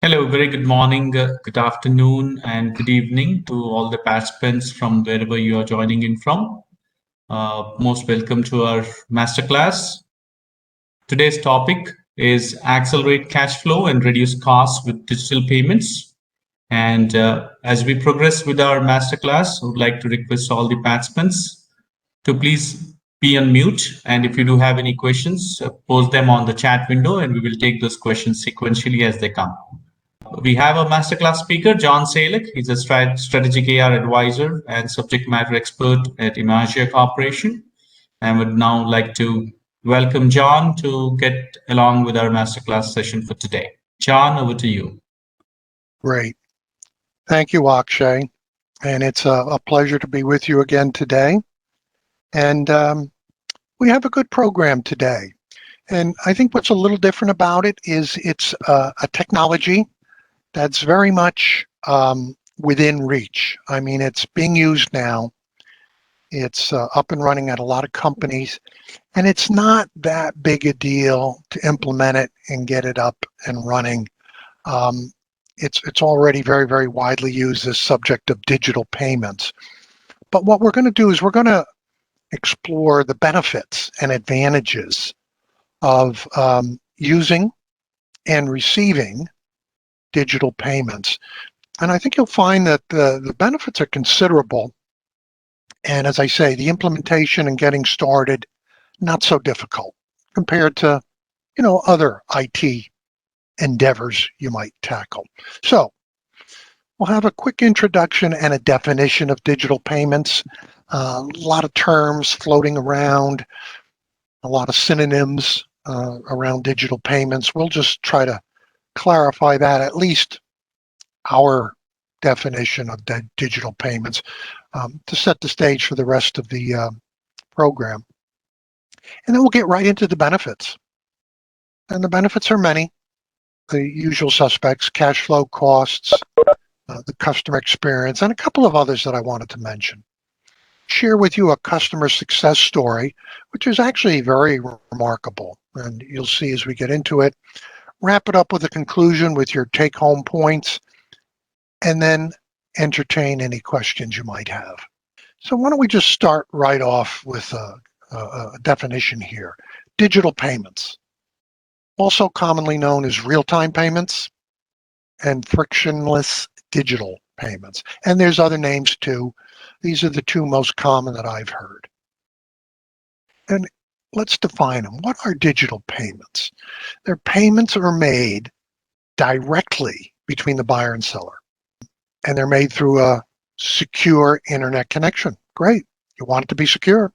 Hello, very good morning, good afternoon, and good evening to all the participants from wherever you are joining in from. Most welcome to our masterclass. Today's topic is accelerate cash flow and reduce costs with digital payments. And as we progress with our masterclass, I would like to request all the participants to please be on mute. And if you do have any questions, post them on the chat window, and we will take those questions sequentially as they come. We have a masterclass speaker, 𝗕𝗲𝘀𝘁. He's a strategic AR advisor and subject matter expert at Emagia Corporation. I would now like to welcome John to get along with our masterclass session for today. John, over to you. Great. Thank you, 𝗕𝗃𝘁. And it's a pleasure to be with you again today. And we have a good program today. And I think what's a little different about it is it's a technology that's very much within reach. I mean, it's being used now. It's up and running at a lot of companies, and it's not that big a deal to implement it and get it up and running. It's already very, very widely used as subject of digital payments. But what we're going to do is we're going to explore the benefits and advantages of using and receiving digital payments. And I think you'll find that the benefits are considerable. And as I say, the implementation and getting started, not so difficult compared to, other IT endeavors you might tackle. So we'll have a quick introduction and a definition of digital payments. A lot of terms floating around, a lot of synonyms around digital payments. We'll just try to clarify that, at least our definition of digital payments, to set the stage for the rest of the program. And then we'll get right into the benefits. And the benefits are many. The usual suspects: cash flow, costs, the customer experience, and a couple of others that I wanted to mention. Share with you a customer success story, which is actually very remarkable. And you'll see as we get into it. Wrap it up with a conclusion with your take-home points, and then entertain any questions you might have. So why don't we just start right off with a definition here. Digital payments, also commonly known as real-time payments and frictionless digital payments. And there's other names too. These are the two most common that I've heard. And let's define them. What are digital payments? Their payments are made directly between the buyer and seller. And they're made through a secure internet connection. Great. You want it to be secure.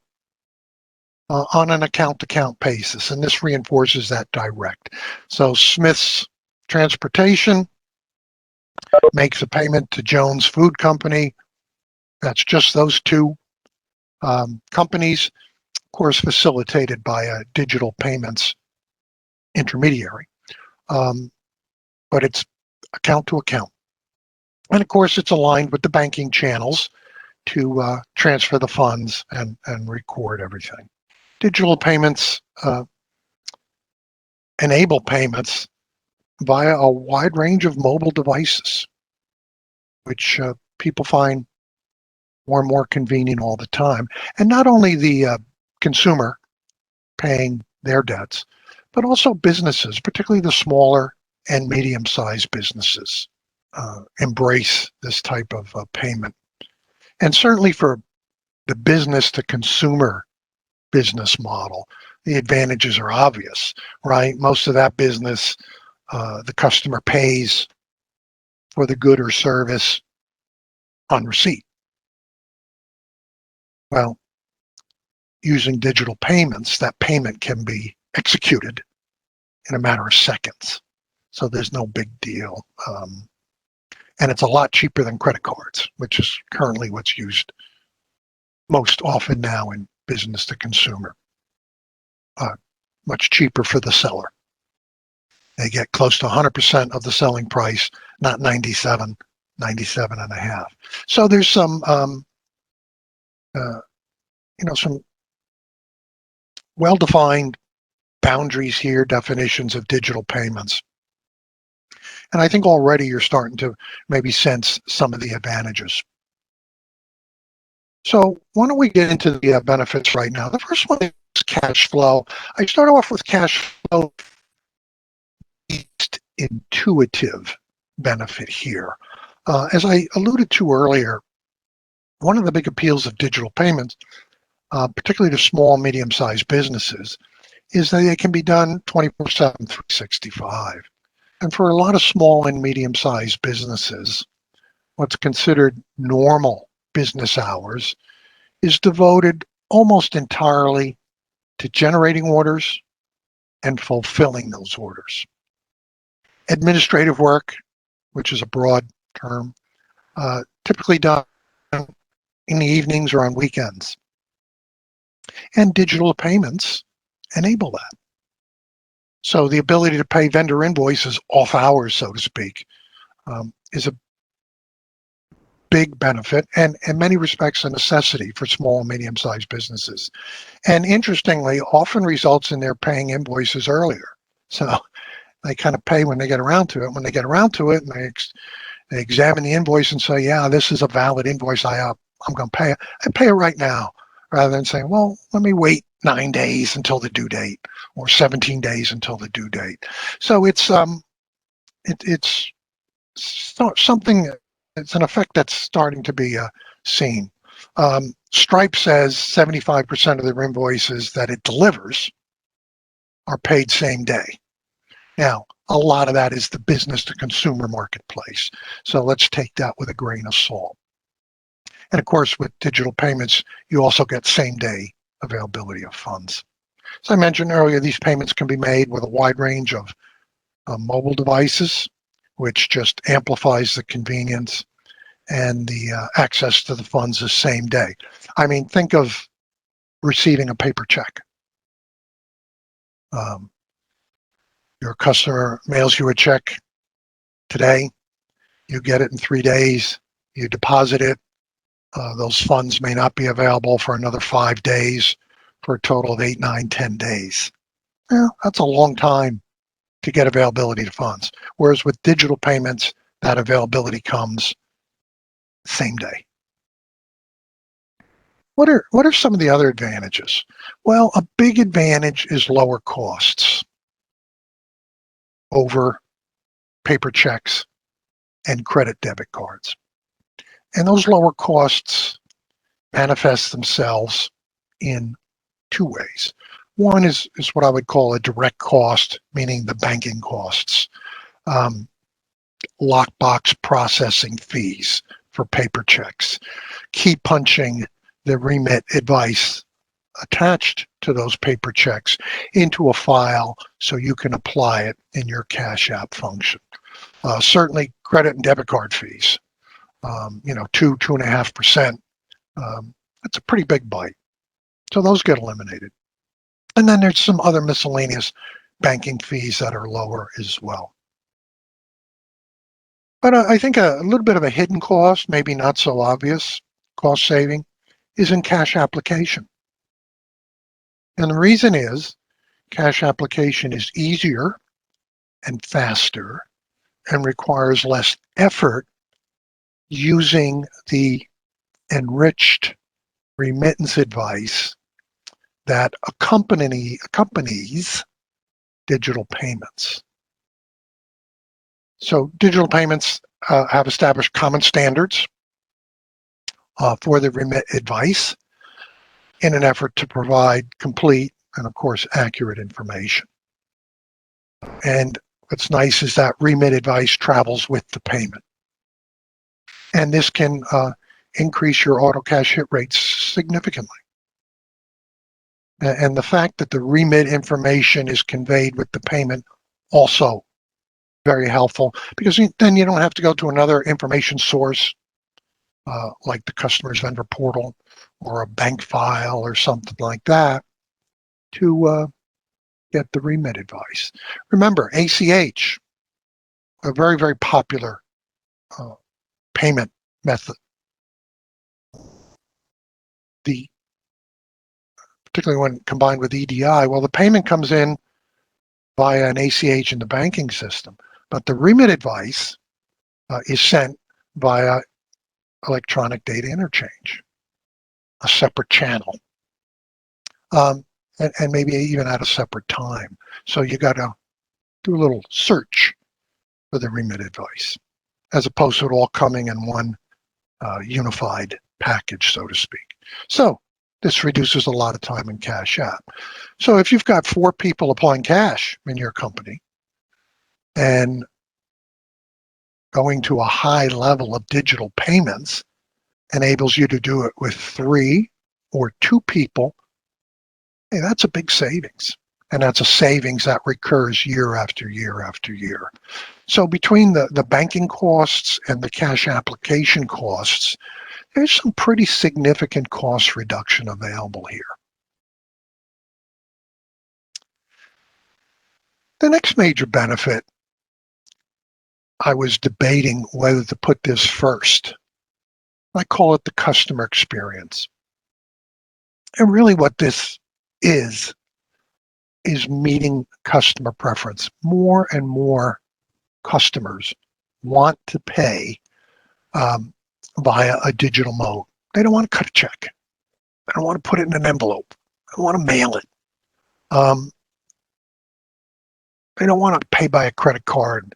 On an account-to-account basis. And this reinforces that direct. So Smith's Transportation makes a payment to Jones Food Company. That's just those two companies. Of course, facilitated by a digital payments intermediary, but it's account to account. And of course, it's aligned with the banking channels to transfer the funds and record everything. Digital payments enable payments via a wide range of mobile devices, which people find more and more convenient all the time. And not only the consumer paying their debts, but also businesses, particularly the smaller and medium-sized businesses, embrace this type of payment. And certainly for the business-to-consumer business model, the advantages are obvious, right? Most of that business, the customer pays for the good or service on receipt. Well, using digital payments, that payment can be executed in a matter of seconds. So there's no big deal. And it's a lot cheaper than credit cards, which is currently what's used most often now in business to consumer. Much cheaper for the seller. They get close to 100% of the selling price, not 97 and a half. So there's some, some well-defined boundaries here, definitions of digital payments. And I think already you're starting to maybe sense some of the advantages. So why don't we get into the benefits right now? The first one is cash flow. I start off with cash flow, least intuitive benefit here. As I alluded to earlier, one of the big appeals of digital payments, particularly to small and medium-sized businesses, is that they can be done 24/7, 365. And for a lot of small and medium-sized businesses, what's considered normal business hours is devoted almost entirely to generating orders and fulfilling those orders. Administrative work, which is a broad term, typically done in the evenings or on weekends. And digital payments enable that. So the ability to pay vendor invoices off hours, so to speak, is a big benefit and in many respects a necessity for small and medium-sized businesses. And interestingly, often results in their paying invoices earlier. So they kind of pay when they get around to it. When they get around to it and they examine the invoice and say, yeah, this is a valid invoice, I'm going to pay it. I pay it right now, rather than saying, well, let me wait 9 days until the due date or 17 days until the due date. So it's something, it's an effect that's starting to be seen. Stripe says 75% of their invoices that it delivers are paid same day. Now, a lot of that is the business to consumer marketplace. So let's take that with a grain of salt. And of course, with digital payments, you also get same day availability of funds. As I mentioned earlier, these payments can be made with a wide range of mobile devices, which just amplifies the convenience, and the access to the funds is same day. I mean, think of receiving a paper check. Your customer mails you a check today, you get it in 3 days, you deposit it. Those funds may not be available for another 5 days, for a total of 8, 9, 10 days. Yeah, that's a long time to get availability to funds. Whereas with digital payments, that availability comes same day. What are some of the other advantages? Well, a big advantage is lower costs over paper checks and credit debit cards. And those lower costs manifest themselves in two ways. One is what I would call a direct cost, meaning the banking costs. Lockbox processing fees for paper checks, key punching the remit advice attached to those paper checks into a file so you can apply it in your Cash App function. Certainly credit and debit card fees, 2.5%. That's a pretty big bite. So those get eliminated. And then there's some other miscellaneous banking fees that are lower as well. But I think a little bit of a hidden cost, maybe not so obvious, cost saving, is in cash application. And the reason is cash application is easier and faster and requires less effort using the enriched remittance advice that accompanies digital payments. So digital payments have established common standards for the remit advice in an effort to provide complete and, of course, accurate information. And what's nice is that remit advice travels with the payment. And this can increase your auto cash hit rates significantly. And the fact that the remit information is conveyed with the payment also very helpful, because then you don't have to go to another information source like the customer's vendor portal or a bank file or something like that to get the remit advice. Remember, ACH, a very, very popular payment method. Particularly when combined with EDI, well, the payment comes in via an ACH in the banking system, But the remit advice is sent via electronic data interchange, a separate channel, and maybe even at a separate time. So you got to do a little search for the remit advice, as opposed to it all coming in one unified package, so to speak. So this reduces a lot of time in Cash App. So if you've got 4 people applying cash in your company and going to a high level of digital payments enables you to do it with 3 or 2 people, hey, that's a big savings. And that's a savings that recurs year after year after year. So between the banking costs and the cash application costs, there's some pretty significant cost reduction available here. The next major benefit, I was debating whether to put this first. I call it the customer experience. And really what this is meeting customer preference. More and more customers want to pay via a digital mode. They don't want to cut a check. They don't want to put it in an envelope. They don't want to mail it. They don't want to pay by a credit card.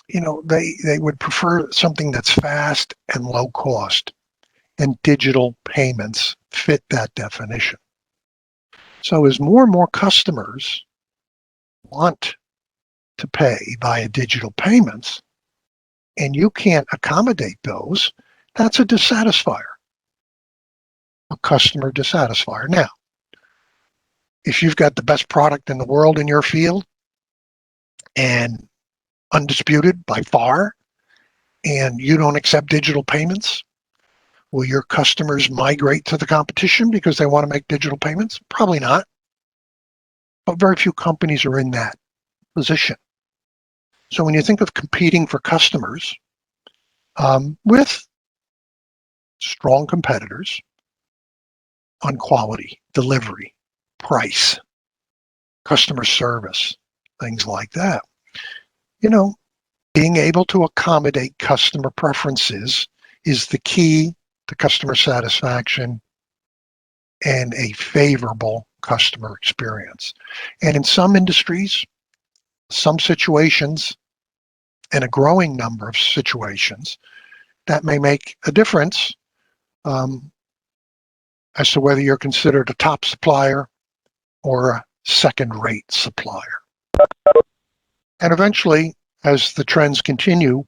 You know, they would prefer something that's fast and low cost, and digital payments fit that definition. So as more and more customers want to pay via digital payments, and you can't accommodate those, that's a dissatisfier, a customer dissatisfier. Now, if you've got the best product in the world in your field, and undisputed by far, and you don't accept digital payments, will your customers migrate to the competition because they want to make digital payments? Probably not. But very few companies are in that position. So when you think of competing for customers with strong competitors on quality, delivery, price, customer service, things like that, you know, being able to accommodate customer preferences is the key to customer satisfaction and a favorable customer experience. And in some industries, some situations, and a growing number of situations, that may make a difference as to whether you're considered a top supplier or a second-rate supplier. And eventually, as the trends continue,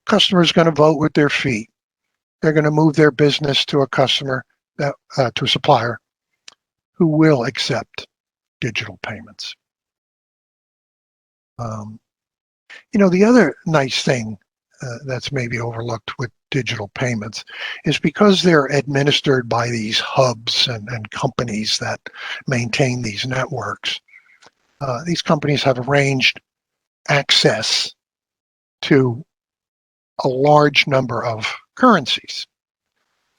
customers are going to vote with their feet. They're going to move their business to a customer, to a supplier who will accept digital payments. You know, the other nice thing that's maybe overlooked with digital payments is because they're administered by these hubs and companies that maintain these networks. These companies have arranged access to a large number of currencies.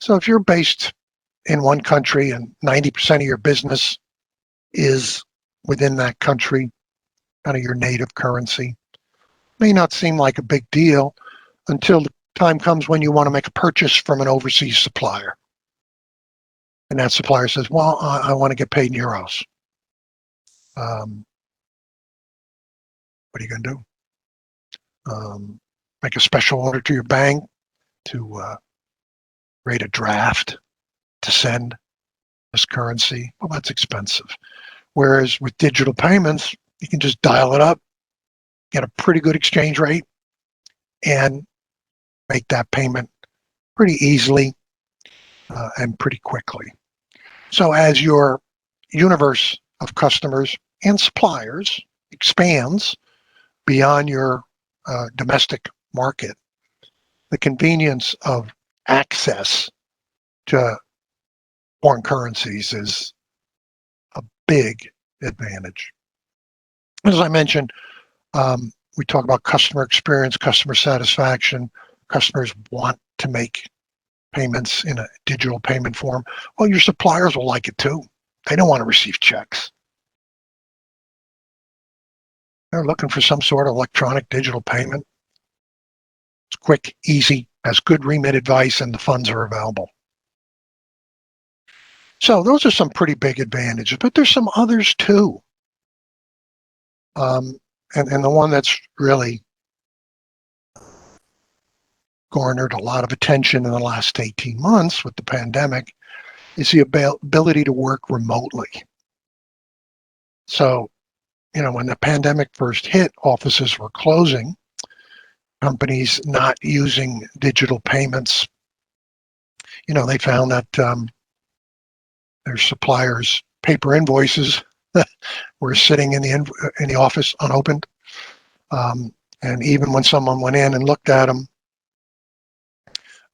So if you're based in one country and 90% of your business is within that country, kind of your native currency, may not seem like a big deal until the time comes when you want to make a purchase from an overseas supplier. And that supplier says, well, I want to get paid in euros. What are you going to do? Make a special order to your bank to create a draft to send this currency. Well, that's expensive. Whereas with digital payments, you can just dial it up, get a pretty good exchange rate, and make that payment pretty easily and pretty quickly. So as your universe of customers and suppliers expands beyond your domestic market, the convenience of access to foreign currencies is a big advantage. As I mentioned, we talk about customer experience, customer satisfaction. Customers want to make payments in a digital payment form. Well, your suppliers will like it too. They don't want to receive checks. They're looking for some sort of electronic digital payment. It's quick, easy, has good remit advice, and the funds are available. So those are some pretty big advantages, but there's some others too. And the one that's really garnered a lot of attention in the last 18 months with the pandemic is the ability to work remotely. So, when the pandemic first hit, offices were closing, companies not using digital payments. They found that their suppliers' paper invoices were sitting in the office unopened. And even when someone went in and looked at them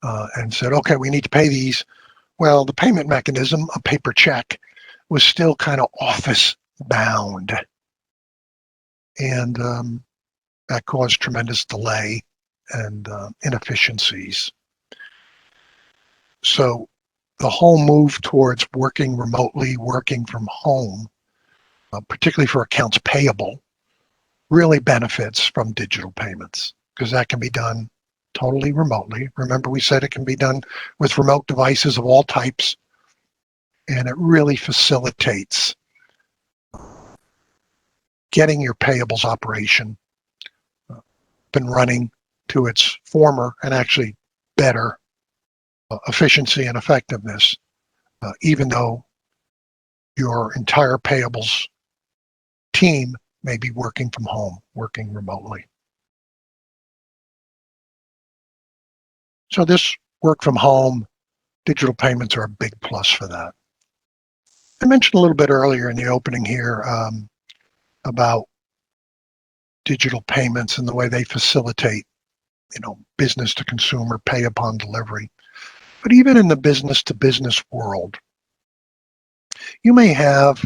and said, okay, we need to pay these, well, the payment mechanism, a paper check, was still kind of office bound. And that caused tremendous delay and inefficiencies. So the whole move towards working remotely, working from home, particularly for accounts payable, really benefits from digital payments because that can be done totally remotely. Remember, we said it can be done with remote devices of all types, and it really facilitates getting your payables operation been running to its former and actually better efficiency and effectiveness, even though your entire payables team may be working from home, working remotely. So this work from home, digital payments are a big plus for that. I mentioned a little bit earlier in the opening here about digital payments and the way they facilitate, business to consumer, pay upon delivery. But even in the business to business world, you may have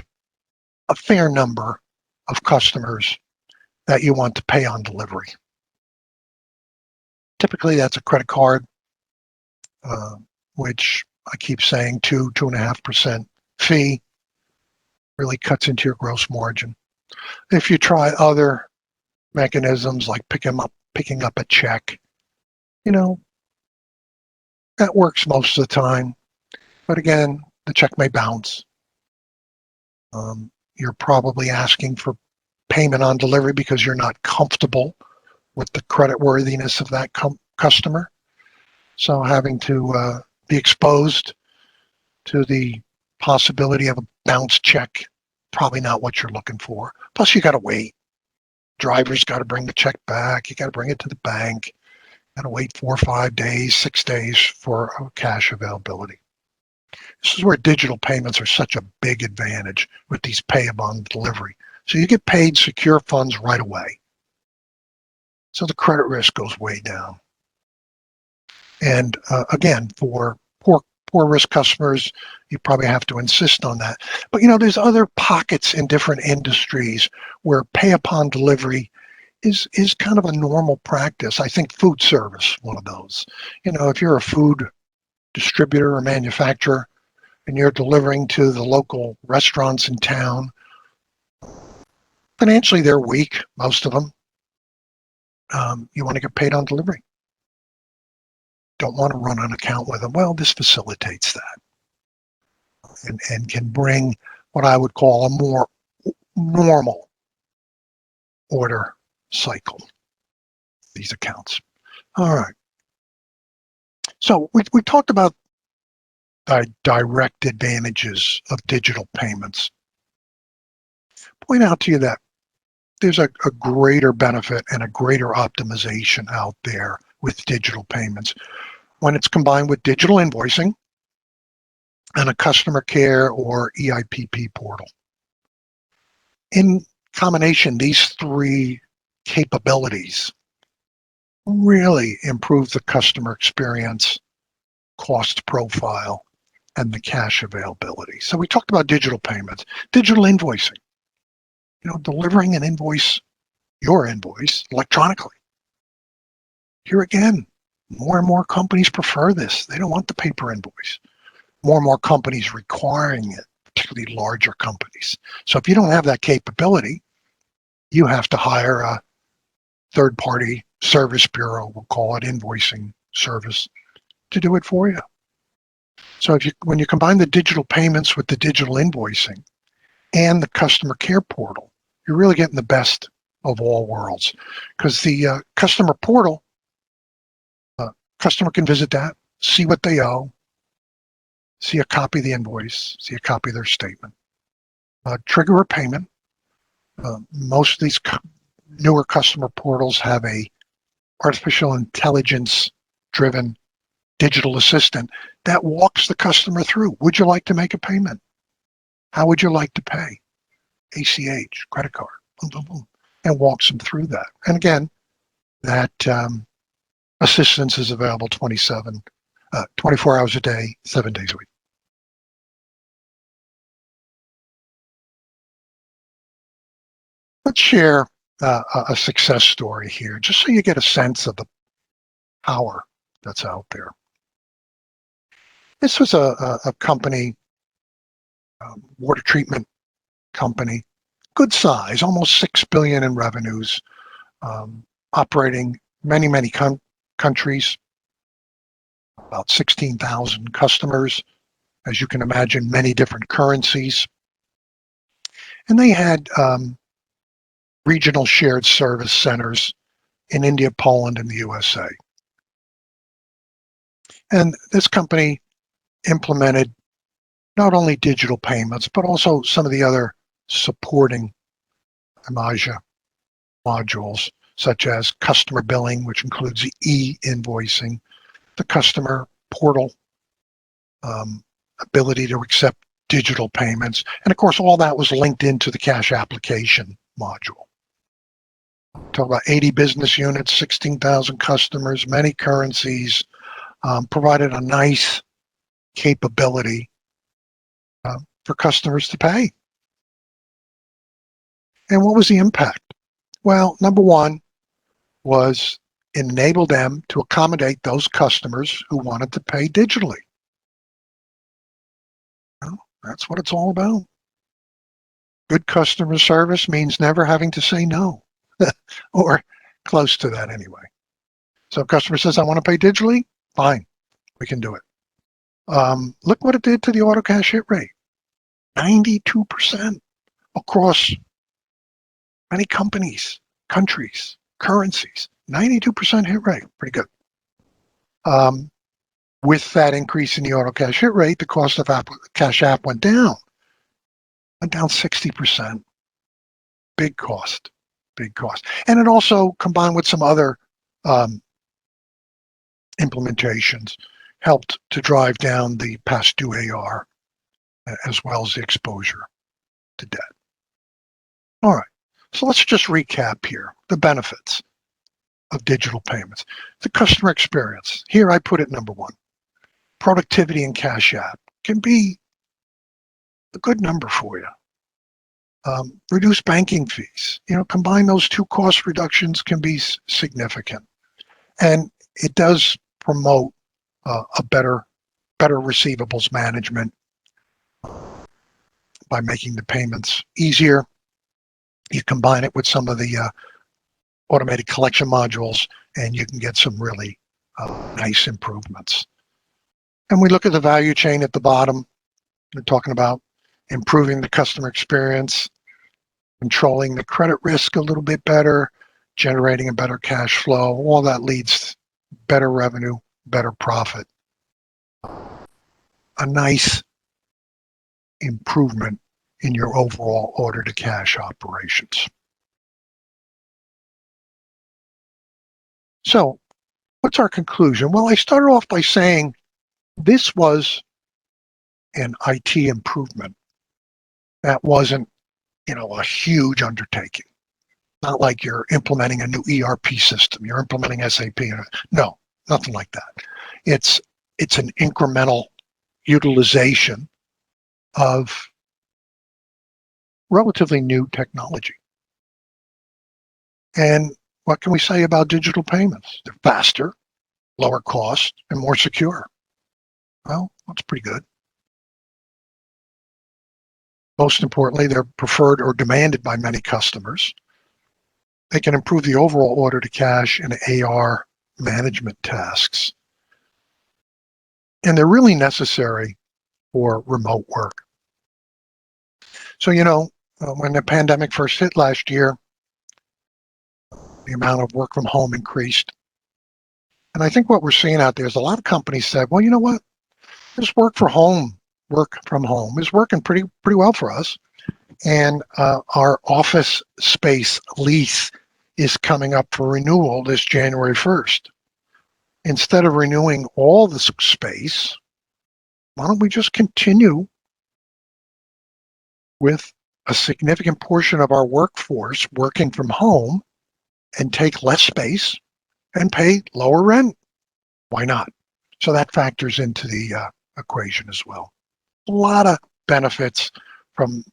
a fair number of customers that you want to pay on delivery. Typically, that's a credit card, which I keep saying 2.5% fee really cuts into your gross margin. If you try other mechanisms like picking up a check, that works most of the time. But again, the check may bounce. You're probably asking for payment on delivery because you're not comfortable with the creditworthiness of that customer. So having to be exposed to the possibility of a bounce check, probably not what you're looking for. Plus, you got to wait. Driver's got to bring the check back. You got to bring it to the bank. Got to wait 4 or 5 days, 6 days for cash availability. This is where digital payments are such a big advantage with these pay upon delivery. So you get paid secure funds right away. So the credit risk goes way down. And again, for poor risk customers, you probably have to insist on that. But there's other pockets in different industries where pay upon delivery is kind of a normal practice. I think food service, one of those. If you're a food distributor or manufacturer and you're delivering to the local restaurants in town, financially they're weak, most of them. You want to get paid on delivery. Don't want to run an account with them. Well, this facilitates that and can bring what I would call a more normal order cycle, these accounts. All right. So we talked about the direct advantages of digital payments. Point out to you that there's a greater benefit and a greater optimization out there with digital payments when it's combined with digital invoicing and a customer care or EIPP portal. In combination, these three capabilities really improve the customer experience, cost profile, and the cash availability. So we talked about digital payments, digital invoicing, delivering an invoice, your invoice, electronically. Here again, more and more companies prefer this. They don't want the paper invoice. More and more companies requiring it, particularly larger companies. So if you don't have that capability, you have to hire a third-party service bureau, we'll call it invoicing service, to do it for you. So when you combine the digital payments with the digital invoicing and the customer care portal, you're really getting the best of all worlds. Because the customer portal, customer can visit that, see what they owe, see a copy of the invoice, see a copy of their statement, trigger a payment. Most of these newer customer portals have a artificial intelligence driven digital assistant that walks the customer through. Would you like to make a payment? How would you like to pay? ACH, credit card, boom, boom, boom, and walks them through that. And again, that assistance is available 24 hours a day, 7 days a week. Let's share a success story here, just so you get a sense of the power that's out there. This was a company, water treatment company, good size, almost $6 billion in revenues, operating many countries, about 16,000 customers, as you can imagine, many different currencies. And they had regional shared service centers in India, Poland, and the USA. And this company implemented not only digital payments, but also some of the other supporting Emagia modules, such as customer billing, which includes the e-invoicing, the customer portal, ability to accept digital payments, and of course all that was linked into the cash application module. Talk about 80 business units, 16,000 customers, many currencies, provided a nice capability for customers to pay. And what was the impact? Well, number one was it enabled them to accommodate those customers who wanted to pay digitally. Well, that's what it's all about. Good customer service means never having to say no, or close to that anyway. So if a customer says, I want to pay digitally, fine, we can do it. Look what it did to the auto cash hit rate. 92% across many companies, countries, currencies. 92% hit rate, pretty good. With that increase in the auto cash hit rate, the cost of Cash App went down 60%. Big cost, big cost. And it also, combined with some other implementations, helped to drive down the past due AR as well as the exposure to debt. All right, so let's just recap here the benefits of digital payments. The customer experience, here I put it number one. Productivity in Cash App can be a good number for you. Reduce banking fees. Combine those two cost reductions can be significant. And it does promote a better receivables management by making the payments easier. You combine it with some of the automated collection modules, and you can get some really nice improvements. And we look at the value chain at the bottom. We're talking about improving the customer experience, controlling the credit risk a little bit better, generating a better cash flow. All that leads to better revenue, better profit. A nice improvement in your overall order to cash operations. So what's our conclusion? Well, I started off by saying this was an IT improvement. That wasn't, a huge undertaking. Not like you're implementing a new ERP system, you're implementing SAP. No, nothing like that. It's an incremental utilization of relatively new technology. And what can we say about digital payments? They're faster, lower cost, and more secure. Well, that's pretty good. Most importantly, they're preferred or demanded by many customers. They can improve the overall order to cash and AR management tasks. And they're really necessary for remote work. So, when the pandemic first hit last year, the amount of work from home increased. And I think what we're seeing out there is a lot of companies said, well, you know what? This work from home is working pretty well for us. And our office space lease is coming up for renewal this January 1st. Instead of renewing all the space, why don't we just continue with a significant portion of our workforce working from home and take less space and pay lower rent? Why not? So that factors into the equation as well. A lot of benefits from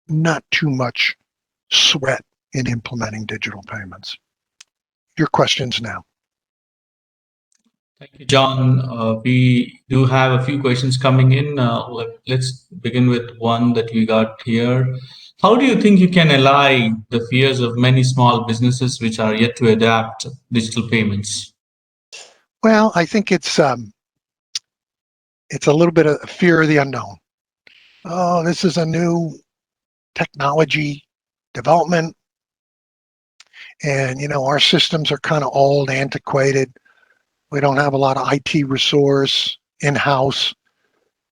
not too much sweat in implementing digital payments. Your questions now. Thank you, John. We do have a few questions coming in. Let's begin with one that we got here. How do you think you can allay the fears of many small businesses which are yet to adapt digital payments? Well, I think it's a little bit of fear of the unknown. Oh, this is a new technology development, and our systems are kind of old, antiquated. We don't have a lot of IT resource in-house.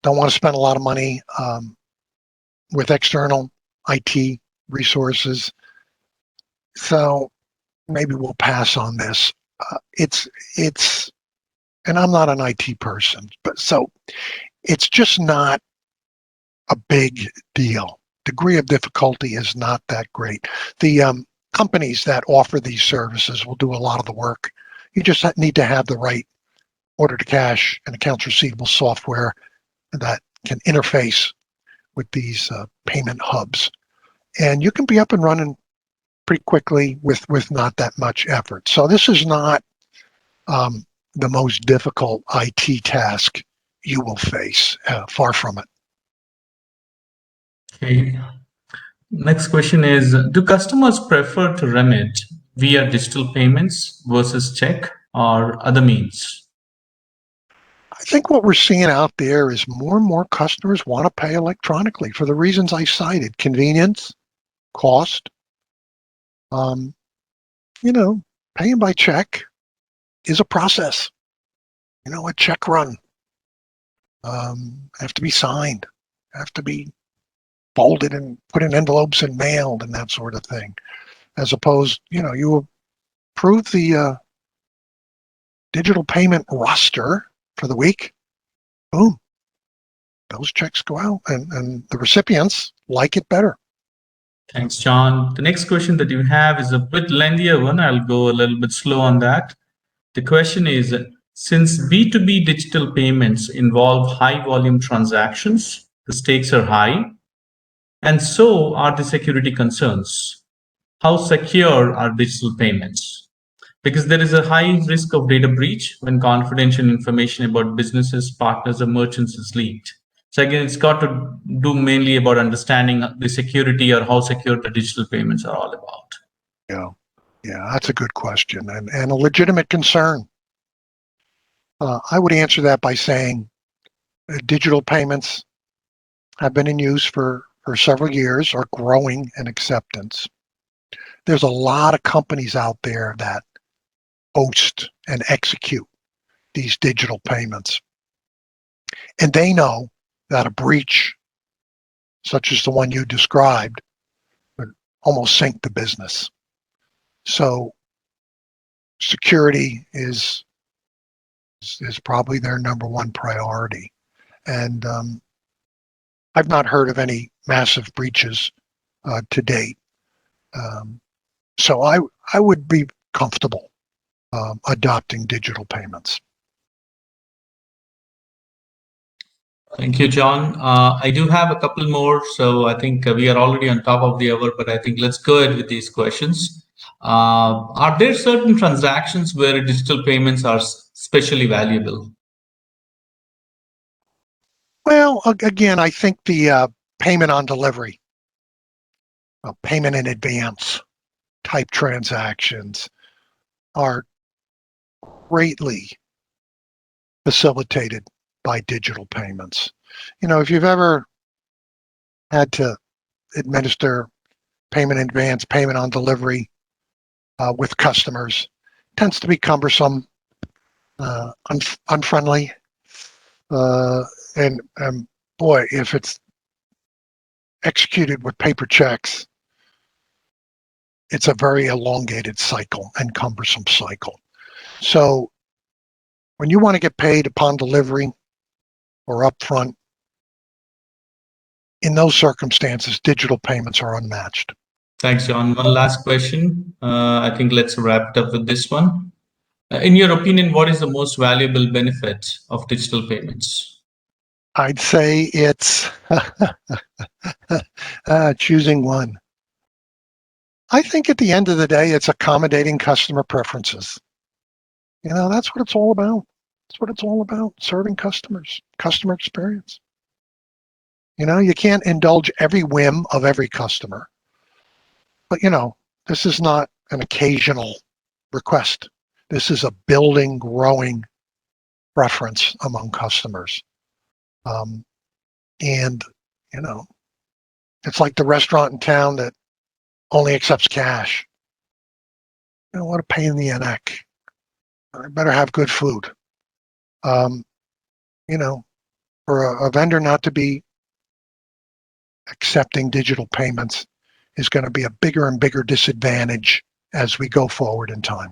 Don't want to spend a lot of money with external IT resources. So maybe we'll pass on this. And I'm not an IT person, so it's just not a big deal. Degree of difficulty is not that great. The companies that offer these services will do a lot of the work. You just need to have the right order to cash and accounts receivable software that can interface with these payment hubs. And you can be up and running pretty quickly with not that much effort. So this is not the most difficult IT task you will face, far from it. Okay. Next question is, do customers prefer to remit via digital payments versus check or other means? I think what we're seeing out there is more and more customers want to pay electronically for the reasons I cited: convenience, cost. Paying by check is a process. A check run have to be signed, have to be folded and put in envelopes and mailed and that sort of thing. As opposed, you approve the digital payment roster for the week, boom, those checks go out, and the recipients like it better. Thanks, John. The next question that you have is a bit lengthier one. I'll go a little bit slow on that. The question is, since B2B digital payments involve high volume transactions, the stakes are high, and so are the security concerns. How secure are digital payments? Because there is a high risk of data breach when confidential information about businesses, partners, or merchants is leaked. So again, it's got to do mainly about understanding the security or how secure the digital payments are all about. Yeah, that's a good question and a legitimate concern. I would answer that by saying digital payments have been in use for several years, are growing in acceptance. There's a lot of companies out there that host and execute these digital payments. And they know that a breach, such as the one you described, would almost sink the business. So security is probably their number one priority. And I've not heard of any massive breaches to date. So I would be comfortable adopting digital payments. Thank you, John. I do have a couple more, so I think we are already on top of the hour, but I think let's go ahead with these questions. Are there certain transactions where digital payments are especially valuable? Well, again, I think the payment on delivery, payment in advance, type transactions are greatly facilitated by digital payments. You know, if you've ever had to administer payment in advance, payment on delivery with customers, tends to be cumbersome, unfriendly, and boy, if it's executed with paper checks, it's a very elongated cycle and cumbersome cycle. So when you want to get paid upon delivery or upfront, in those circumstances, digital payments are unmatched. Thanks, John. One last question. I think let's wrap it up with this one. In your opinion, what is the most valuable benefit of digital payments? I'd say it's choosing one. I think at the end of the day, it's accommodating customer preferences. You know, that's what it's all about. That's what it's all about, serving customers, customer experience. You know, you can't indulge every whim of every customer. But, you know, this is not an occasional request. This is a building, growing preference among customers. And, you know, it's like the restaurant in town that only accepts cash. You know, what a pain in the neck. I better have good food. You know, for a vendor not to be accepting digital payments is going to be a bigger and bigger disadvantage as we go forward in time.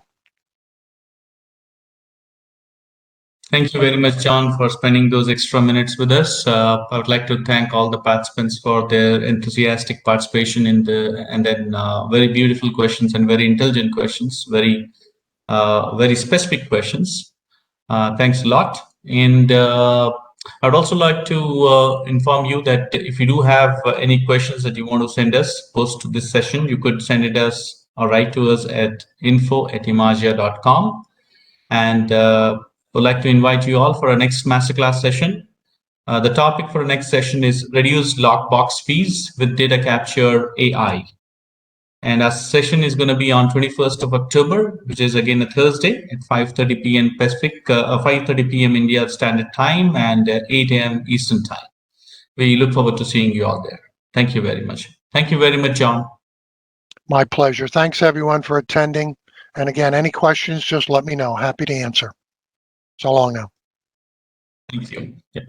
Thank you very much, John, for spending those extra minutes with us. I would like to thank all the participants for their enthusiastic participation in and then very beautiful questions and very intelligent questions, very specific questions. Thanks a lot. And I'd also like to inform you that if you do have any questions that you want to send us post to this session, you could send it us or write to us at info@emagia.com. And would like to invite you all for our next masterclass session. The topic for the next session is reduce lockbox fees with data capture AI. And our session is going to be on 21st of October, which is again a Thursday at 5:30 p.m. Pacific, 5:30 p.m. India Standard Time and 8 a.m. Eastern Time. We look forward to seeing you all there. Thank you very much. Thank you very much, John. My pleasure. Thanks everyone for attending. And again, any questions, just let me know. Happy to answer. So long now. Thank you. Yeah.